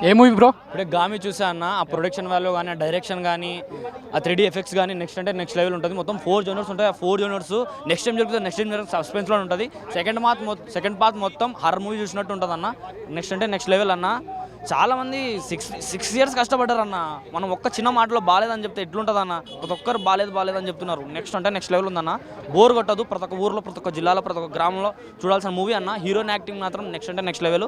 ఏ movie bro? ఇప్పుడే గామి చూసా అన్న. ఆ ప్రొడక్షన్ వాల్యూ కానీ, ఆ డైరెక్షన్ కానీ, ఆ 3D ఎఫెక్ట్స్ కానీ నెక్స్ట్ అంటే నెక్స్ట్ లెవెల్ ఉంటుంది. మొత్తం 4 జోనర్స్ ఉంటాయి. ఆ 4 జోనర్స్ నెక్స్ట్ టైం జరుగుతుంది, నెక్స్ట్ టైం సస్పెన్స్లో ఉంటుంది. సెకండ్ పార్ట్ మొత్తం హర్రర్ మూవీ చూసినట్టు ఉంటుంది అన్న. నెక్స్ట్ అంటే నెక్స్ట్ లెవెల్ అన్న. చాలామంది 6 years కష్టపడ్డారు అన్న. మనం ఒక్క చిన్న మాటలో బాగాలేదని చెప్తే ఎట్లుంటుంది అన్న. ప్రతి ఒక్కరు బాగాలేదని చెప్తున్నారు. నెక్స్ట్ అంటే నెక్స్ట్ లెవెల్ ఉందన్న. బోర్ కొట్టదు. ప్రతి ఒక్క ఊర్లో, ప్రతి ఒక్క జిల్లాలో, ప్రతి ఒక్క గ్రామంలో చూడాల్సిన మూవీ అన్న. హీరోయిన్ యాక్టింగ్ మాత్రం నెక్స్ట్ అంటే నెక్స్ట్ లెవెల్.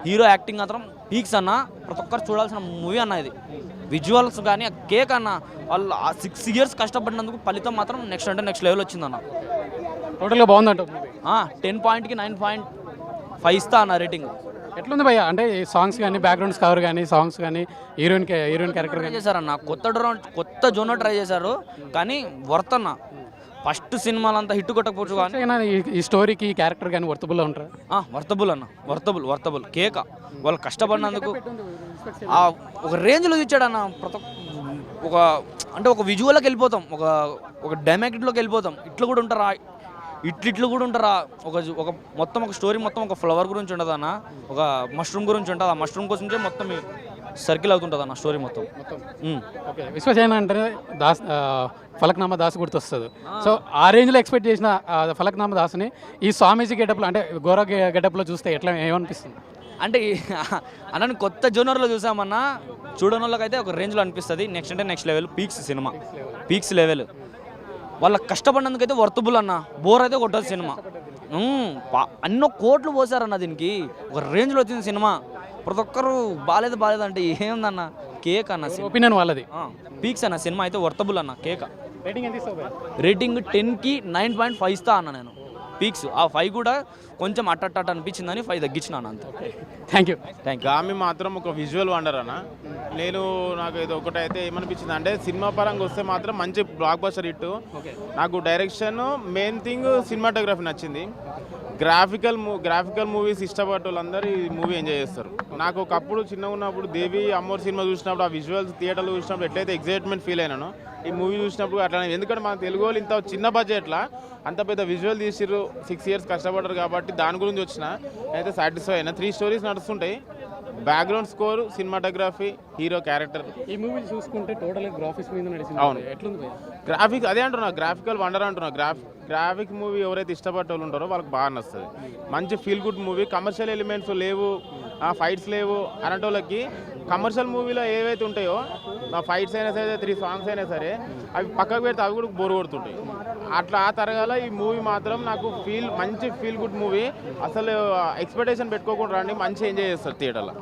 హీరో యాక్టింగ్ మాత్రం పీక్స్ అన్న. ప్రతి ఒక్కరు చూడాల్సిన మూవీ అన్న ఇది. విజువల్స్ కానీ ఆ కేక్ అన్న, వాళ్ళు 6 years కష్టపడినందుకు ఫలితం మాత్రం నెక్స్ట్ అంటే నెక్స్ట్ లెవెల్ వచ్చిందన్న. టోటల్గా బాగుందంట. 10 9.5 ఇస్తా అన్న రేటింగ్. ఎట్లుంది భయ్య? అంటే సాంగ్స్ కానీ, బ్యాక్గ్రౌండ్ స్కోర్ కానీ, సాంగ్స్ కానీ, హీరోయిన్ క్యారెక్టర్ ట్రై చేశారన్న. కొత్త జోనర్ ట్రై చేశారు కానీ వర్త్ అన్న. ఫస్ట్ సినిమాలంతా హిట్ కొట్టకపోవచ్చు కానీ ఈ స్టోరీకి ఈ క్యారెక్టర్ కానీ వర్తబుల్లో ఉంటారు. వర్తబుల్ అన్న. వర్తబుల్ కేక. వాళ్ళు కష్టపడినందుకు ఒక రేంజ్లో ఇచ్చాడు అన్న. ఒక విజువల్కి వెళ్ళిపోతాం, ఒక డైమెక్ట్లోకి వెళ్ళిపోతాం. ఇట్లా కూడా ఉంటారా, ఇట్లు కూడా ఉంటారా. ఒక మొత్తం ఒక స్టోరీ మొత్తం ఒక ఫ్లవర్ గురించి ఉంటుంది అన్న. ఒక మష్రూమ్ గురించి ఉంటుంది. ఆ మష్రూమ్ గురించి మొత్తం సర్కిల్ అవుతుంటుంది అన్న స్టోరీ మొత్తం. ఓకే, విశ్వసేన అంటే ఫలక్నామా దాస్ గుర్తొస్తుంది. సో ఆ రేంజ్లో ఎక్స్పెక్ట్ చేసిన ఫలక్నామా దాస్ని ఈ స్వామీజీ గెటప్లో అంటే గోర గెటప్లో చూస్తే ఎట్లా ఏమనిపిస్తుంది? అంటే అన్న కొత్త జోనర్లో చూసామన్నా. చూడని వాళ్ళకైతే ఒక రేంజ్లో అనిపిస్తుంది. నెక్స్ట్ అంటే నెక్స్ట్ లెవెల్. Peaks level. వాళ్ళకి కష్టపడినందుకైతే వర్తబుల్ అన్న. బోర్ అయితే కొట్టదు సినిమా. అన్నో కోట్లు పోసారన్న దీనికి. ఒక రేంజ్లో వచ్చింది సినిమా. ప్రతి ఒక్కరు బాలేదు అంటే ఏముందన్న. కేక్ అన్న. ఒపీనియన్ వాళ్ళది. పీక్స్ అన్న. సినిమా అయితే వర్తబుల్ అన్న. కేక్ రేటింగ్ 10కి 9.5 ఇస్తా అన్న నేను. పీక్స్ ఆ 5 కూడా కొంచెం అట్ట అనిపించిందని 5 తగ్గించినాను అంతే. Thank you. గామి మాత్రం ఒక విజువల్ వండర్ అన్న. నాకు ఇది ఒకటైతే ఏమనిపించింది అంటే సినిమా పరంగా వస్తే మాత్రం మంచి బ్లాక్ బస్టర్ హిట్. నాకు డైరెక్షన్, మెయిన్ థింగ్ సినిమాటోగ్రఫీ నచ్చింది. గ్రాఫికల్ మూవీస్ ఇష్టపడే వాళ్ళందరూ ఈ మూవీ ఎంజాయ్ చేస్తారు. నాకు ఒకప్పుడు చిన్నగా ఉన్నప్పుడు దేవి అమ్మోర్ సినిమా చూసినప్పుడు, ఆ విజువల్స్ థియేటర్లో చూసినప్పుడు ఎట్లయితే ఎగ్జైట్మెంట్ ఫీల్ అయినాను, ఈ మూవీ చూసినప్పుడు అట్లా. ఎందుకంటే మన తెలుగు వాళ్ళు ఇంత చిన్న బడ్జెట్లా అంత పెద్ద విజువల్ తీసిర్రు. 6 years కష్టపడ్డారు కాబట్టి దాని గురించి వచ్చిన అయితే సాటిస్ఫై అయినా. 3 stories నడుస్తుంటాయి. Background score, cinematography, hero character. ఈ మూవీ చూసుకుంటే టోటల్ గ్రాఫిక్స్ మీద నడిచింది. అవును, ఎట్లుంది గ్రాఫిక్స్? అదే అంటున్నా, గ్రాఫికల్ వండర్ అంటున్నా. గ్రాఫిక్ మూవీ ఎవరైతే ఇష్టపడే వాళ్ళు ఉంటారో వాళ్ళకి బాగా నచ్చుతుంది. మంచి feel good movie. Commercial elements లేవు, ఫైట్స్ లేవు అనేటోళ్ళకి. కమర్షియల్ మూవీలో ఏవైతే ఉంటాయో, ఫైట్స్ అయినా సరే, 3 songs అయినా సరే, అవి పక్కకు పెడితే అవి కూడా బోర్ కొడుతుంటాయి. అట్లా ఆ తరగాల ఈ మూవీ మాత్రం నాకు మంచి ఫీల్ గుడ్ మూవీ. అసలు ఎక్స్పెక్టేషన్ పెట్టుకోకుండా రండి, మంచి ఎంజాయ్ చేస్తారు థియేటర్లో.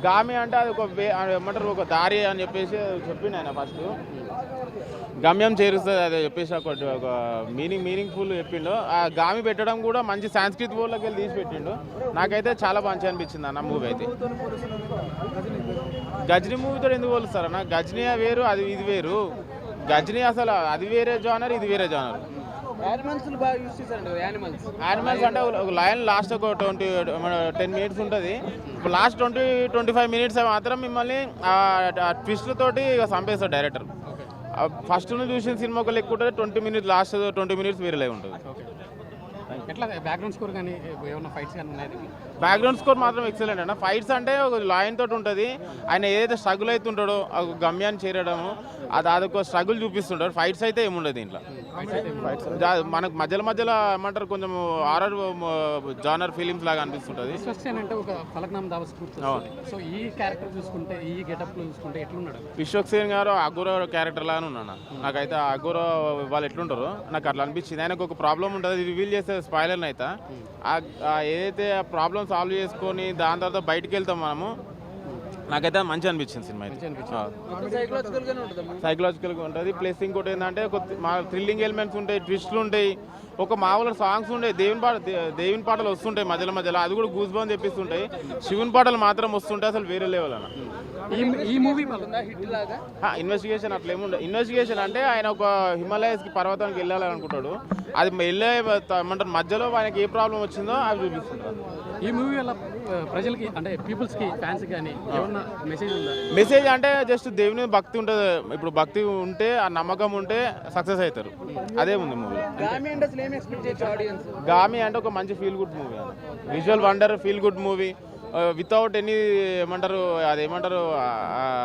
గామి అంటే అది ఏమంటారు, ఒక దారి అని చెప్పేసి చెప్పిండు ఆయన. ఫస్ట్ గమ్యం చేరుస్తుంది అదే చెప్పేసి ఒక మీనింగ్ఫుల్ చెప్పిండు. ఆ గామి పెట్టడం కూడా మంచి సంస్కృతి వర్డ్లోకి వెళ్ళి తీసి పెట్టిండు. నాకైతే చాలా మంచి అనిపించింది అన్న మూవీ అయితే. గజనీ మూవీతో ఎందుకు పోలుస్తారన్న? గజనీ వేరు, అది ఇది వేరు. గజనీ అసలు అది వేరే జానర్, ఇది వేరే జానర్. యానిమల్స్ అంటే ఒక లయన్ లాస్ట్ ఒక 10 minutes ఉంటుంది. లాస్ట్ 20-25 minutes మాత్రం మిమ్మల్ని ట్విస్ట్ తోటి చంపేస్తాడు డైరెక్టర్. ఫస్ట్ నుంచి చూసిన సినిమా ఒక లెక్క ఉంటుంది. 20 minutes, లాస్ట్ 20 minutes వేరే ఉంటుంది. బ్యాక్గ్రౌండ్ స్కోర్ కానీ ఏమన్నా ఫైట్స్ కానీ ఉన్నాయి? బ్యాక్గ్రౌండ్ స్కోర్ మాత్రం ఎక్సలెంట్ అన్న. ఫైట్స్ అంటే ఒక లాయన్ తోటి ఉంటుంది. ఆయన ఏదైతే స్ట్రగుల్ అవుతుంటాడో గమ్యాన్ని చేరడము, అదొక స్ట్రగుల్ చూపిస్తుంటాడు. ఫైట్స్ అయితే ఏముండదు దీంట్లో. మనకు మధ్యలో ఏమంటారు, కొంచెం హారర్ జానర్ ఫిలిమ్స్ లాగా అనిపిస్తుంటుంది. విశ్వక్సేన్ గారు అఘోర క్యారెక్టర్ లాగానే ఉన్నాను. నాకైతే అఘోర వాళ్ళు ఎట్లుంటారో నాకు అట్లా అనిపించింది. ఆయనకు ఒక ప్రాబ్లం ఉంటుంది, రివీల్ చేస్తే స్పాయిలర్ అయితే ఏదైతే ప్రాబ్లం సాల్వ్ చేసుకొని దాని తర్వాత బయటకు వెళ్తాం మనము. నాకైతే మంచి అనిపించింది సినిమా అయితే. సైకలాజికల్గా ఉంటుంది. ప్లస్ ఇంకోటి ఏంటంటే మా థ్రిల్లింగ్ ఎలిమెంట్స్ ఉంటాయి, ట్విస్ట్లు ఉంటాయి, ఒక మామూలు సాంగ్స్ ఉంటాయి, దేవుని పాటలు వస్తుంటాయి మధ్యలో. అది కూడా గూస్ బంప్స్ తెప్పిస్తుంటాయి. శివుని పాటలు మాత్రం వస్తుంటాయి, అసలు వేరే లెవెల్ అన్న. ఈ మూవీ ఇన్వెస్టిగేషన్ అట్లా ఏముండదు. ఇన్వెస్టిగేషన్ అంటే ఆయన ఒక హిమాలయస్కి పర్వతానికి వెళ్ళాలని అనుకుంటాడు. అది వెళ్ళే ఏమంటారు మధ్యలో ఆయనకి ఏ ప్రాబ్లం వచ్చిందో అవి చూపిస్తుంటారు. ఈ మూవీ వల్ల ప్రజలకి అంటే పీపుల్స్కి, ఫ్యాన్స్కి కానీ ఏమన్నా మెసేజ్ ఉందా? మెసేజ్ అంటే జస్ట్ దేవుని భక్తి ఉంటుంది. ఇప్పుడు భక్తి ఉంటే, ఆ నమ్మకం ఉంటే సక్సెస్ అవుతారు. అదే ఉంది మూవీ. గామి అంటే ఒక మంచి feel good movie. Visual wonder, feel good movie. Without any ఏమంటారు అదేమంటారు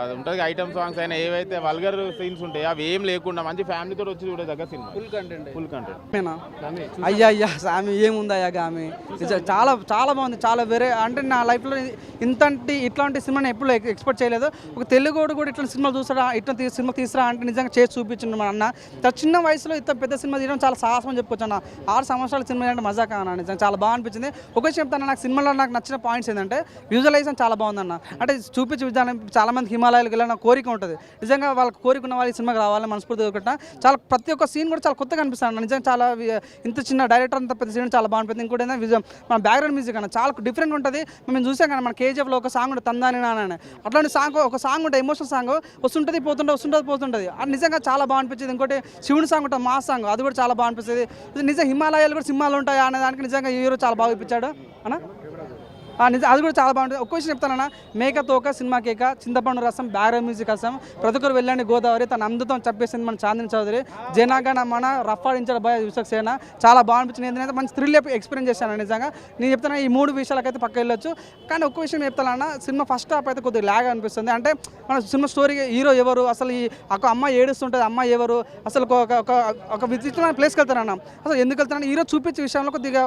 అది ఉంటుంది ఐటమ్ సాంగ్స్ అయినా ఏవైతే వల్గర్ సీన్స్ ఉంటాయో అవి ఏం లేకుండా మంచి ఫ్యామిలీతో వచ్చి చూడే దగ్గర సినిమా ఫుల్ కంటెంట్. అయ్యా సామి ఏముందయ్యా గామి చాలా చాలా బాగుంది, చాలా వేరే. అంటే నా లైఫ్లో ఇట్లాంటి సినిమాని ఎప్పుడు ఎక్స్పెక్ట్ చేయలేదు. ఒక తెలుగుడు కూడా ఇట్లాంటి సినిమాలు చూస్తాడా, ఇట్లా సినిమా తీసుకురా అంటే నిజంగా చేసి చూపించిండు మా అన్న. చిన్న వయసులో ఇంత పెద్ద సినిమా తీయడం చాలా సాహసం అని చెప్పుకోవచ్చు అన్న. 6 సంవత్సరాల సినిమా అంటే మజా కానా, నిజంగా చాలా బాగా అనిపించింది. ఒక చెప్తాను, నాకు సినిమాలో నాకు నచ్చిన పాయింట్స్ ఏంటంటే విజువలైజేషన్ చాలా బాగుందన్న. అంటే చూపించే విధానం, చాలా మంది హిమాలయాలకు వెళ్ళిన కోరిక ఉంటుంది. నిజంగా వాళ్ళకి కోరిక ఉన్న వాళ్ళు ఈ సినిమాకి రావాలని మనస్ఫూర్తిగా ఒకట. చాలా ప్రతి ఒక్క సీన్ కూడా చాలా కొత్తగా అనిపిస్తుంది. నిజంగా చాలా ఇంత చిన్న డైరెక్టర్ అంత పెద్ద సీన్ చాలా బాగుంటుంది. ఇంకోటి ఏంటంటే మన బ్యాక్గ్రౌండ్ మ్యూజిక్ అన్న చాలా డిఫరెంట్ ఉంటుంది. మేము చూసాం కానీ మన కేజీఎఫ్లో ఒక సాంగ్ ఉంటుంది తందాని నాన్న, అట్లాంటి సాంగ్ ఒక సాంగ్ ఉంటుంది, ఎమోషనల్ సాంగ్ వస్తుంటుంది పోతుంటుంది. అది నిజంగా చాలా బాగా అనిపించింది. ఇంకోటి శివుని సాంగ్ ఉంటుంది, మా సాంగ్, అది కూడా చాలా బాగా అనిపిస్తుంది. నిజంగా హిమాలయాలు కూడా సింహాలు ఉంటాయా అనే దానికి నిజంగా హీరో చాలా బాగా ఇప్పించాడు అన్న. నిజం అది కూడా చాలా బాగుంటుంది. ఒక్క విషయం చెప్తానన్నా, మేక తోక సినిమా కేక, చింతపండు రసం, బ్యాక్గ్రౌండ్ మ్యూజిక్ కోసం ప్రతి ఒక్కరు వెళ్ళండి. గోదావరి తన అమృతం చెప్పేసింది మన చాందిని చౌదరి. జనాగణ మన రఫాడించాడు బాయ్ విశ్వక్సేన, చాలా బాగా అనిపించింది. ఏంటంటే మంచి థ్రిల్ ఎక్స్పీరియన్స్ చేశాను. నిజంగా నేను చెప్తాను ఈ 3 విషయాలకైతే పక్క వెళ్ళొచ్చు. కానీ ఒక్క విషయం చెప్తానన్నా, సినిమా ఫస్ట్ హాఫ్ అయితే కొద్దిగా ల్యాగ్ అనిపిస్తుంది. అంటే మన సినిమా స్టోరీ హీరో ఎవరు, అసలు ఈ ఒక అమ్మాయి ఏడుస్తుంటుంది, అమ్మాయి ఎవరు, అసలు ఒక విచిత్రమైన ప్లేస్కి వెళ్తారన్న. అసలు ఎందుకు వెళ్తారని హీరో చూపించే విషయంలో కొద్దిగా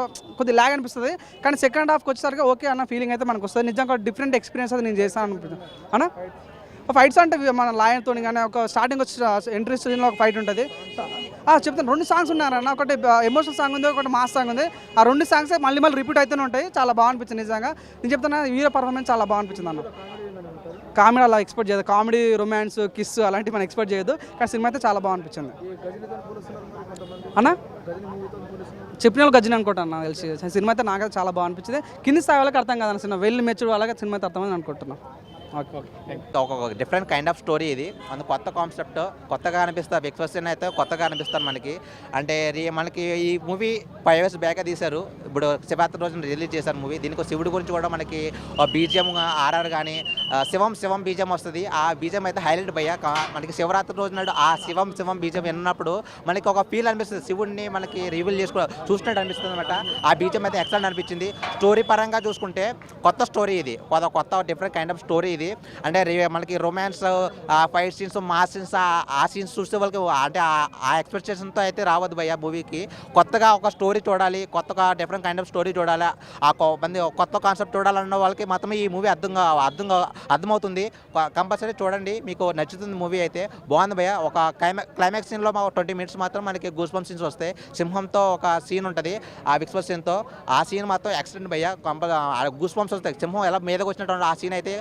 ల్యాగ్ అనిపిస్తుంది. కానీ సెకండ్ హాఫ్కి వచ్చేసరికి ఓకే అన్న ఫీలింగ్ అయితే మనకు వస్తుంది. నిజంగా డిఫరెంట్ ఎక్స్పీరియన్స్ అది నేను చేశాను అనిపిస్తుంది అన్న. ఫైట్స్ అంటే మన లాయన్తో కానీ ఒక స్టార్టింగ్ వచ్చి ఎంట్రీ సీన్లో ఒక ఫైట్ ఉంటుంది. చెప్తాను 2 సాంగ్స్ ఉన్నారన్న. ఒకటి ఎమోషనల్ సాంగ్ ఉంది, ఒకటి మాస్ సాంగ్ ఉంది. ఆ 2 సాంగ్స్ మళ్ళీ రిపీట్ అవుతూనే ఉంటాయి. చాలా బాగా అనిపించింది. నిజంగా నేను చెప్తాను హీరో పర్ఫార్మెన్స్ చాలా బాగా అనిపించింది అన్న. కామెడీ అలా ఎక్స్పెక్ట్ చేయదు, కామెడీ రొమాన్స్ కిస్ అలాంటివి మనం ఎక్స్పెక్ట్ చేయదు. కానీ సినిమా అయితే చాలా బాగా అనిపించింది అన్న. చెప్పిన వాళ్ళు గజ్జిని అనుకుంటాను నాకు తెలిసి. సినిమా అయితే నాకైతే చాలా బాగా అనిపించింది. కింది స్థాయి వాళ్ళకి అర్థం కాదు సినిమా, వెళ్ళి మెచ్చుడు వాళ్ళకి సినిమా అయితే అర్థమైంది అనుకుంటున్నాను. ఒక డిఫరెంట్ కైండ్ ఆఫ్ స్టోరీ ఇది. అందు కొత్త కాన్సెప్ట్, కొత్తగా అనిపిస్తుంది. ఎక్స్ప్రెషన్ అయితే కొత్తగా అనిపిస్తుంది మనకి. అంటే మనకి ఈ మూవీ 5 years బ్యాక్ తీశారు, ఇప్పుడు శివరాత్రి రోజున రిలీజ్ చేశారు మూవీ. దీనికి శివుడి గురించి కూడా మనకి బీజిఎం ఆర్ఆర్ కానీ శివం బీజిఎం వస్తుంది. ఆ బీజిఎం అయితే హైలైట్ భయ్యా. మనకి శివరాత్రి రోజు నాడు ఆ శివం బీజిఎం విన్నప్పుడు మనకి ఒక ఫీల్ అనిపిస్తుంది, శివుడిని మనకి రివీల్ చూసినట్టు అనిపిస్తుంది అనమాట. ఆ బీజిఎం అయితే ఎక్సలెంట్ అనిపించింది. స్టోరీ పరంగా చూసుకుంటే కొత్త స్టోరీ ఇది, కొత్త డిఫరెంట్ కైండ్ ఆఫ్ స్టోరీ ఇది. అంటే మనకి romance, fight scenes, mass scenes, ఆ సీన్స్ చూస్తే వాళ్ళకి అంటే ఆ ఎక్స్పెక్టేషన్తో అయితే రావద్దు భయ్య మూవీకి. కొత్తగా ఒక స్టోరీ చూడాలి, కొత్తగా డిఫరెంట్ కైండ్ ఆఫ్ స్టోరీ చూడాలి, కొత్త కాన్సెప్ట్ చూడాలన్న వాళ్ళకి మాత్రమే ఈ మూవీ అర్థమవుతుంది. కంపల్సరీ చూడండి, మీకు నచ్చుతుంది మూవీ అయితే. బాగుంది భయ్య. ఒక క్లైమాక్స్ సీన్లో 20 minutes మాత్రం మనకి గూస్ బంప్ సీన్స్ వస్తాయి. సింహంతో ఒక సీన్ ఉంటుంది, ఆ విక్స్పర్ సీన్తో. ఆ సీన్ మాత్రం ఎక్సలెంట్ భయ్య. గూస్ బంప్స్ వస్తాయి, సింహం ఎలా మీదకి వచ్చినట్టు ఆ సీన్ అయితే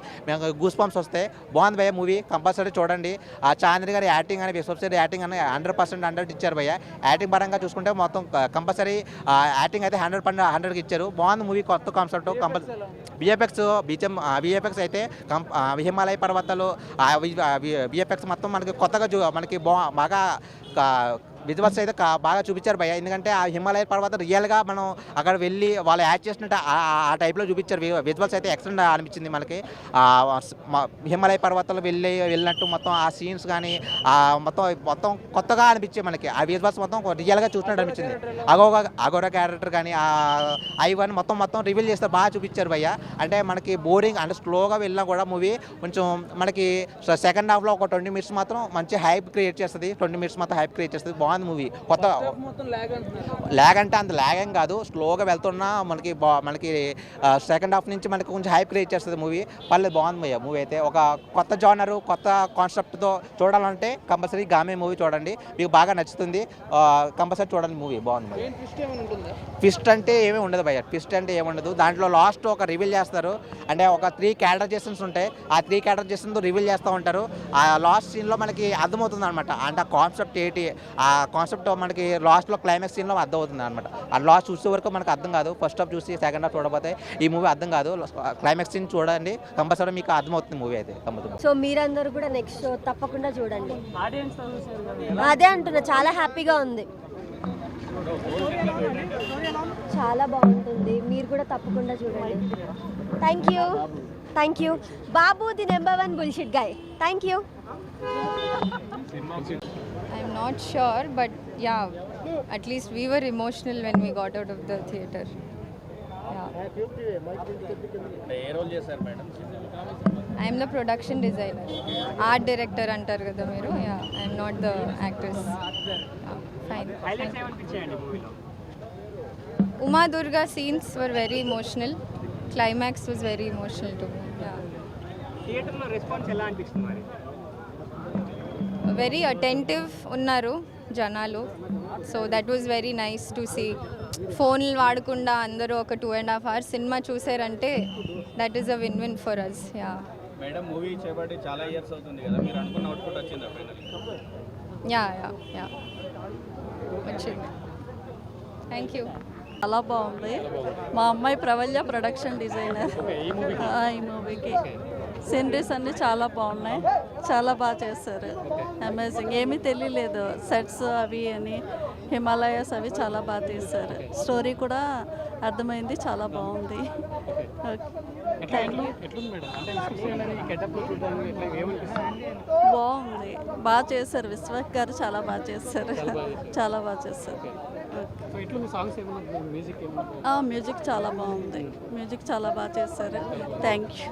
గూస్ బంప్స్ వస్తాయి. బాగుంది భయ్య మూవీ, కంపల్సరీ చూడండి. ఆ చాంద్రి గారి యాక్టింగ్ అని, విశ్వప్సేన్ యాక్టింగ్ అని 100% 100 ఇచ్చారు భయ్య. యాక్టింగ్ పరంగా చూసుకుంటే మొత్తం కంపల్సరీ యాక్టింగ్ అయితే 100% ఇచ్చారు. బాగుంది మూవీ, కొత్త కాన్సెప్ట్. కంపల్సరీ విఎఫ్ఎక్స్ అయితే హిమాలయ పర్వతాలు విఎఫ్ఎక్స్ మొత్తం మనకి కొత్తగా మనకి బాగా విజువల్స్ అయితే బాగా చూపించారు భయ్య. ఎందుకంటే ఆ హిమాలయ పర్వతం రియల్గా మనం అక్కడ వెళ్ళి వాళ్ళు యాడ్ చేసినట్టు ఆ టైప్లో చూపించారు. విజువల్స్ అయితే ఎక్సలెంట్ అనిపించింది మనకి. హిమాలయ పర్వతాలు వెళ్ళినట్టు మొత్తం ఆ సీన్స్ కానీ మొత్తం కొత్తగా అనిపించాయి మనకి. ఆ విజువల్స్ మొత్తం రియల్గా చూసినట్టు అనిపించింది. అగోరా క్యారెక్టర్ కానీ ఐవన్ మొత్తం రివీల్ చేస్తే బాగా చూపించారు భయ్య. అంటే మనకి బోరింగ్ అంటే స్లోగా వెళ్ళినా కూడా మూవీ కొంచెం మనకి సెకండ్ హాఫ్లో ఒక 20 minutes మాత్రం మంచి హైప్ క్రియేట్ చేస్తుంది. 20 minutes మాత్రం హైప్ క్రియేట్ చేస్తుంది. బాగుంది మూవీ. కొత్త ల్యాగ్ అంటే అంత ల్యాగ్ ఏం కాదు, స్లోగా వెళ్తున్నా మనకి సెకండ్ హాఫ్ నుంచి మనకి కొంచెం హైప్ క్రియేట్ చేస్తుంది మూవీ. పర్లేదు, బాగుంది భయ్య మూవీ అయితే. ఒక కొత్త జానరు, కొత్త కాన్సెప్ట్తో చూడాలంటే కంపల్సరీ గామే మూవీ చూడండి, మీకు బాగా నచ్చుతుంది. కంపల్సరీ చూడండి మూవీ, బాగుంది. ట్విస్ట్ అంటే ఏమీ ఉండదు భయ్య, ట్విస్ట్ అంటే ఏమి ఉండదు. దాంట్లో లాస్ట్ ఒక రివీల్ చేస్తారు. అంటే ఒక 3 క్యారెక్టరైజేషన్స్ ఉంటాయి, ఆ 3 క్యారెక్టరైజేషన్స్ రివీల్ చేస్తూ ఉంటారు. ఆ లాస్ట్ సీన్లో మనకి అర్థమవుతుంది అనమాట. అంటే ఆ కాన్సెప్ట్ ఏంటి, ఆ కాన్సెప్ట్ మనకి లాస్ట్లో క్లైమాక్స్ సీన్లో అర్థమవుతుంది అనమాట. ఆ లాస్ట్ చూసే వరకు మనకు అర్థం కాదు. ఫస్ట్ హాఫ్ చూసి సెకండ్ హాఫ్ చూడకపోతే ఈ మూవీ అర్థం కాదు. క్లైమాక్స్ సీన్ చూడండి, కంపల్సరీ మీకు అర్థమవుతుంది మూవీ అయితే. సో మీరందరూ కూడా నెక్స్ట్ షో తప్పకుండా చూడండి. అదే అంటున్నా, చాలా హ్యాపీగా ఉంది, చాలా బాగుంటుంది. మీరు కూడా తప్పకుండా చూడండి. Thank you Babu, the number 1 bullshit guy. Thank you. I'm not sure, but yeah, at least we were emotional when we got out of the theater. Yeah. I'm the production designer, art director అంటారు కదా మీరు. Yeah, I'm not the actress. Fine. Uma Durga scenes were very emotional. Climax was very emotional to me. థియేటర్లో response ఎలా అనిపిస్తుంది మరి? Very attentive ఉన్నారు జనాలు. So that was very nice to see. ఫోన్లు వాడకుండా అందరూ ఒక 2.5 hours సినిమా చూసారంటే that is a win win for us. Yeah madam, movie చేయబట్టి చాలా ఇయర్స్ అవుతుంది కదా, మీరు అనుకున్న అవుట్పుట్ వచ్చిందా ఫైనల్? యా యా యా వచ్చింది. Thank you. చాలా బాగుంది. మా అమ్మాయి ప్రవల్య ప్రొడక్షన్ డిజైనర్. ఈ మూవీకి సీనరీస్ అన్నీ చాలా బాగున్నాయి, చాలా బాగా చేస్తారు. అమేజింగ్. ఏమీ తెలియలేదు సెట్స్ అవి అని, హిమాలయాస్ అవి చాలా బాగా తీస్తారు. స్టోరీ కూడా అర్థమైంది, చాలా బాగుంది. బాగుంది, బాగా చేశారు. విశ్వక్ గారు చాలా బాగా చేస్తారు, చాలా బాగా చేస్తారు. మ్యూజిక్ చాలా బాగుంది, మ్యూజిక్ చాలా బాగా చేశారు. Thank you.